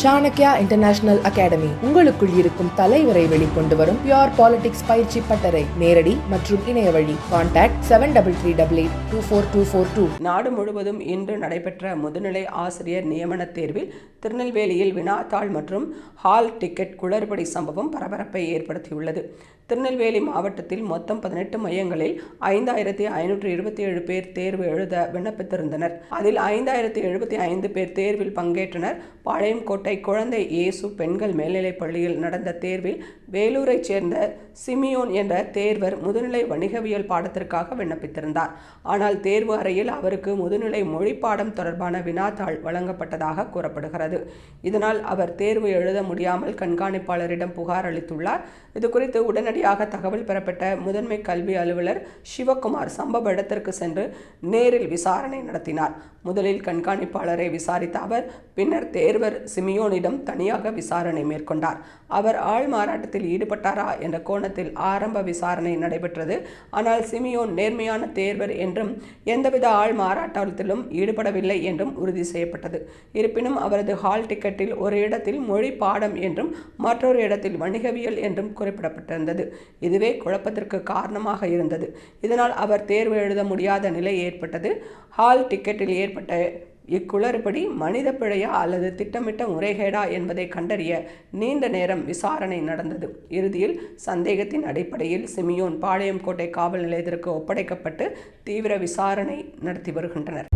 Chanakya international academy உங்களுக்குள் இருக்கும் தலைவரை வெளிக்கொண்டு வரும் பியூர் பாலிடிக்ஸ் பயிற்சி பட்டறை. நேரடி மற்றும் இணைய வழி. கான்டாக்ட் 7338824242. நாடு முழுவதும் இன்று நடைபெற்ற முதுநிலை ஆசிரியர் நியமன தேர்வில் திருநெல்வேலியில் வினாத்தாள் மற்றும் ஹால் டிக்கெட் குளறுபடி சம்பவம் பரபரப்பை ஏற்படுத்தியுள்ளது. திருநெல்வேலி மாவட்டத்தில் மொத்தம் 18 மையங்களில் 5527 பேர் தேர்வு எழுத விண்ணப்பித்திருந்தனர். அதில் 5075 பேர் தேர்வில் பங்கேற்றனர். பாளையங்கோட்டை குழந்தை இயேசு பெண்கள் மேல்நிலைப் பள்ளியில் நடந்த தேர்வில் வேலூரைச் சேர்ந்த சிமியோன் என்ற தேர்வர் முதுநிலை வணிகவியல் பாடத்திற்காக விண்ணப்பித்திருந்தார். ஆனால் தேர்வு அறையில் அவருக்கு முதுநிலை மொழி பாடம் தொடர்பான வினாத்தாள் வழங்கப்பட்டதாக கூறப்படுகிறது. இதனால் அவர் தேர்வு எழுத முடியாமல் கண்காணிப்பாளரிடம் புகார் அளித்துள்ளார். இதுகுறித்து உடனடியாக தகவல் பெறப்பட்ட முதன்மை கல்வி அலுவலர் சிவகுமார் சம்பவ இடத்திற்கு சென்று நேரில் விசாரணை நடத்தினார். முதலில் கண்காணிப்பாளரை விசாரித்த அவர் பின்னர் தேர்வர் சிமியோனிடம் தனியாக விசாரணை மேற்கொண்டார். அவர் ஆள் மாறாட்டத்தில் ஈடுபட்டாரா என்ற கோணத்தில் ஆரம்ப விசாரணை நடைபெற்றது. ஆனால் சிமியோன் நேர்மையான தேர்வர் என்றும் எந்தவித ஆள் மாறாட்டத்திலும் ஈடுபடவில்லை என்றும் உறுதி செய்யப்பட்டது. இருப்பினும் அவரது ஹால் டிக்கெட்டில் ஒரு இடத்தில் மொழி பாடம் என்றும் மற்றொரு இடத்தில் வணிகவியல் என்றும் குறிப்பிடப்பட்டிருந்தது. இதுவே குழப்பத்திற்கு காரணமாக இருந்தது. இதனால் அவர் தேர்வு எழுத முடியாத நிலை ஏற்பட்டது. ஹால் டிக்கெட்டில் ஏற்பட்ட இக்குளறுபடி மனித பிழையா அல்லது திட்டமிட்ட முறைகேடா என்பதை கண்டறிய நீண்ட நேரம் விசாரணை நடந்தது. இறுதியில் சந்தேகத்தின் அடிப்படையில் சிமியோன் பாளையங்கோட்டை காவல் நிலையத்திற்கு ஒப்படைக்கப்பட்டு தீவிர விசாரணை நடத்தி வருகின்றனர்.